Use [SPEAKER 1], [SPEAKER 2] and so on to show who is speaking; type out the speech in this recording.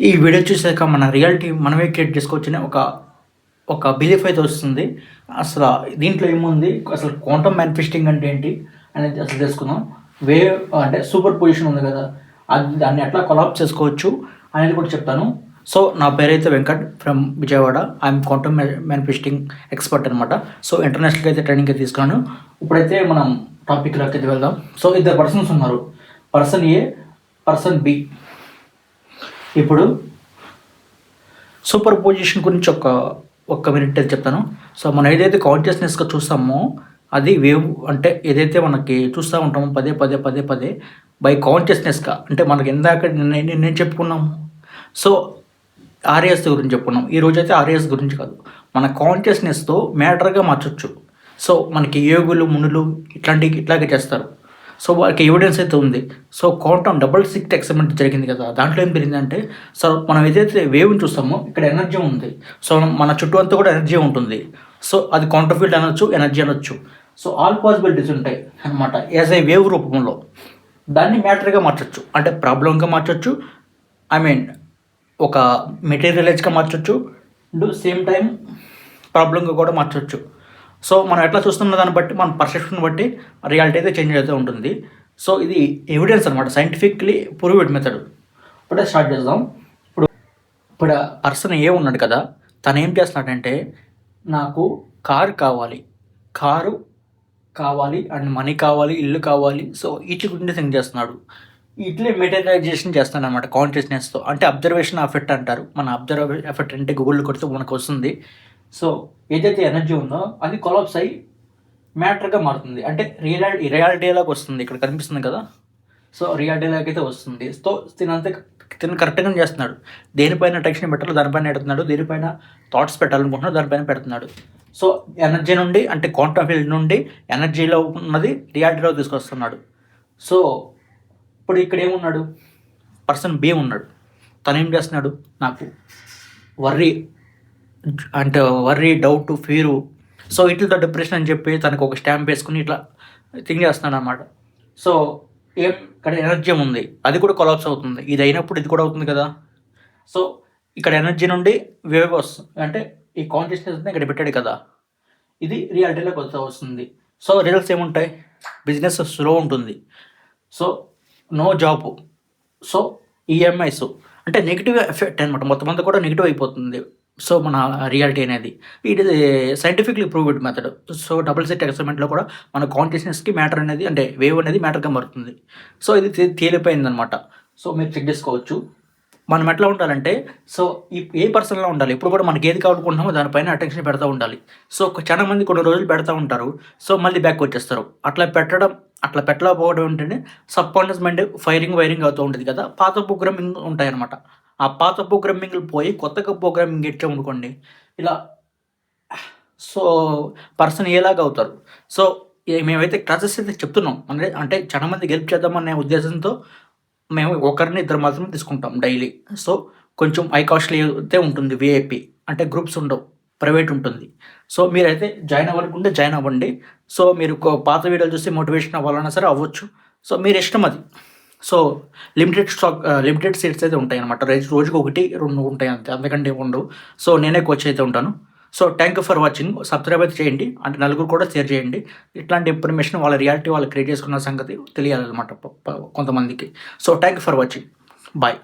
[SPEAKER 1] ఈ వీడియో చూసాక మన రియాలిటీ మనమే క్రియేట్ చేసుకోవచ్చని ఒక బిలీఫ్ అయితే వస్తుంది. అసలు దీంట్లో ఏముంది, అసలు క్వాంటమ్ మ్యానిఫెస్టింగ్ అంటే ఏంటి అనేది అసలు తెలుసుకుందాం. వేవ్ అంటే సూపర్ పొజిషన్ ఉంది కదా, అది దాన్ని ఎట్లా కొలాబ్ చేసుకోవచ్చు అనేది కూడా చెప్తాను. సో నా పేరైతే Venkat from Vijayawada. I'm quantum మ్యానిఫెస్టింగ్ expert అనమాట. సో ఇంటర్నేషనల్గా అయితే ట్రైనింగ్ అయితే తీసుకున్నాను. ఇప్పుడైతే మనం టాపిక్లోకి అయితే వెళ్దాం. సో ఇద్దరు పర్సన్స్ ఉన్నారు, పర్సన్ ఏ, పర్సన్ బి. ఇప్పుడు సూపర్ పొజిషన్ గురించి ఒక్క మినిట్ అయితే చెప్తాను. సో మనం ఏదైతే కాన్షియస్నెస్గా చూస్తామో అది వేవ్, అంటే ఏదైతే మనకి చూస్తూ ఉంటామో పదే పదే పదే పదే బై కాన్షియస్నెస్గా, అంటే మనకి ఇందాక నేను చెప్పుకున్నాము. సో ఆర్ఎస్ గురించి చెప్పుకున్నాం. ఈరోజు అయితే ఆర్ఎస్ గురించి కాదు, మన కాన్షియస్నెస్తో మ్యాటర్గా మార్చొచ్చు. సో మనకి యోగులు మునులు ఇట్లాగే చేస్తారు. సో వాళ్ళకి ఎవిడెన్స్ అయితే ఉంది. So quantum double slit experiment జరిగింది కదా, దాంట్లో ఏం జరిగిందంటే, సో మనం ఏదైతే వేవ్ని చూస్తామో ఇక్కడ ఎనర్జీ ఉంది. సో మన చుట్టూ అంతా కూడా ఎనర్జీ ఉంటుంది. సో అది క్వాంటమ్ ఫీల్డ్ అనొచ్చు, ఎనర్జీ అనొచ్చు. సో ఆల్ పాసిబిలిటీస్ ఉంటాయి అనమాట. యాజ్ ఏ వేవ్ రూపంలో దాన్ని మ్యాటర్గా మార్చొచ్చు, అంటే ప్రాబ్లంగా మార్చొచ్చు, ఐ మీన్ ఒక మెటీరియలైజ్గా మార్చొచ్చు, సేమ్ టైం ప్రాబ్లంగా కూడా మార్చొచ్చు. సో మనం ఎట్లా చూస్తున్న దాన్ని బట్టి, మన పర్సెప్షన్ బట్టి రియాలిటీ అయితే చేంజ్ అవుతూ ఉంటుంది. సో ఇది ఎవిడెన్స్ అనమాట, సైంటిఫిక్లీ ప్రూవ్డ్ మెథడ్. ఇప్పుడే స్టార్ట్ చేద్దాం. ఇప్పుడు పర్సన్ ఏ ఉన్నాడు కదా, తను ఏం చేస్తున్నాడంటే, నాకు కారు కావాలి అండ్ మనీ కావాలి, ఇల్లు కావాలి. సో వీటి గురించి థింక్ చేస్తున్నాడు. ఇట్లే మెటీరియలైజేషన్ చేస్తాను అనమాట కాన్షియస్నెస్తో. అంటే అబ్జర్వేషన్ ఎఫెక్ట్ అంటారు. మన ఎఫెక్ట్ అంటే గూగుల్ కొడితే మనకు వస్తుంది. సో ఏదైతే ఎనర్జీ ఉందో అది కొలాప్స్ అయ్యి మ్యాటర్గా మారుతుంది, అంటే రియాలిటీలాగా వస్తుంది. ఇక్కడ కనిపిస్తుంది కదా, సో రియాలిటీలాగా అయితే వస్తుంది. సో తిన కరెక్ట్గా చేస్తున్నాడు. దేనిపైన అటెన్షన్ పెట్టాలో దానిపైన పెడుతున్నాడు, దేనిపైన థాట్స్ పెట్టాలనుకుంటున్నాడు దానిపైన పెడుతున్నాడు. సో ఎనర్జీ నుండి, అంటే క్వాంటమ్ ఫీల్డ్ నుండి ఎనర్జీలో ఉన్నది రియాలిటీలో తీసుకొస్తున్నాడు. సో ఇప్పుడు ఇక్కడ ఏమున్నాడు, పర్సన్ బి ఉన్నాడు. తను ఏం చేస్తున్నాడు, నాకు వర్రీ డౌట్, ఫీరు, సో ఇట్లతో డిప్రెషన్ అని చెప్పి తనకు ఒక స్టాంప్ వేసుకుని ఇట్లా థింక్ చేస్తున్నాడు అనమాట. సో ఇక్కడ ఎనర్జీ ఉంది, అది కూడా కొలాప్స్ అవుతుంది. ఇది అయినప్పుడు ఇది కూడా అవుతుంది కదా. సో ఇక్కడ ఎనర్జీ నుండి వేవ్ వస్తుంది, అంటే ఈ కాన్షియస్నెస్ ఇక్కడ పెట్టాడు కదా, ఇది రియాలిటీలో కొత్త వస్తుంది. సో రిజల్ట్స్ ఏముంటాయి, బిజినెస్ స్లో ఉంటుంది. So no job. So EMIs, అంటే నెగిటివ్ ఎఫెక్ట్ అనమాట. మొత్తం అంతా కూడా నెగిటివ్ అయిపోతుంది. సో మన రియాలిటీ అనేది ఇది scientifically proved method. So double slit ఎక్స్పెరిమెంట్లో కూడా మన కాన్షియస్నెస్కి మ్యాటర్ అనేది, అంటే వేవ్ అనేది మ్యాటర్గా మారుతుంది. సో ఇది తేలిపోయిందనమాట. సో మీరు చెక్ చేసుకోవచ్చు. మనం ఎట్లా ఉండాలంటే, సో ఏ పర్సన్లో ఉండాలి, ఇప్పుడు కూడా మనకి ఏది కావాలనుకుంటున్నామో దానిపైన అటెన్షన్ పెడతా ఉండాలి. సో చాలా మంది కొన్ని రోజులు పెడతా ఉంటారు, సో మళ్ళీ బ్యాక్ వచ్చేస్తారు. అట్లా పెట్టలేకపోవడం ఏంటంటే, సబ్ కాన్షియస్ మైండ్ వైరింగ్ అవుతూ ఉంటుంది కదా, పాత ప్రోగ్రామింగ్ ఉంటాయన్నమాట. ఆ పాత ప్రోగ్రామింగ్లు పోయి కొత్తగా ప్రోగ్రామింగ్ ఇచ్చామనుకోండి ఇలా, సో పర్సన్ ఏలాగా అవుతారు. సో మేమైతే క్లాసెస్ అయితే చెప్తున్నాం, అంటే చాలా మంది హెల్ప్ చేద్దామనే ఉద్దేశంతో మేము ఒకరిని ఇద్దరు మాత్రమే తీసుకుంటాం డైలీ. సో కొంచెం హై కాస్ట్లీ అయితే ఉంటుంది, విఐపి అంటే గ్రూప్స్ ఉండవు, ప్రైవేట్ ఉంటుంది. సో మీరైతే జాయిన్ అవ్వనుకుంటే జాయిన్ అవ్వండి. సో మీరు పాత వీడియోలు చూసి మోటివేషన్ అవ్వాలన్నా సరే అవ్వచ్చు. సో మీరు ఇష్టం అది. సో లిమిటెడ్ సీట్స్ అయితే ఉంటాయి అనమాట. రోజుకి 1-2 ఉంటాయి అంతే, అంతకంటే ఉండవు. సో నేనే కోచ్ అయితే ఉంటాను. So thank you for watching. Subscribe అయితే చేయండి, అంటే నలుగురు కూడా షేర్ చేయండి. ఇట్లాంటి ఇన్ఫర్మేషన్ వాళ్ళ రియాలిటీ వాళ్ళు క్రియేట్ చేసుకున్న సంగతి తెలియాలన్నమాట కొంతమందికి. So thank you for watching. Bye.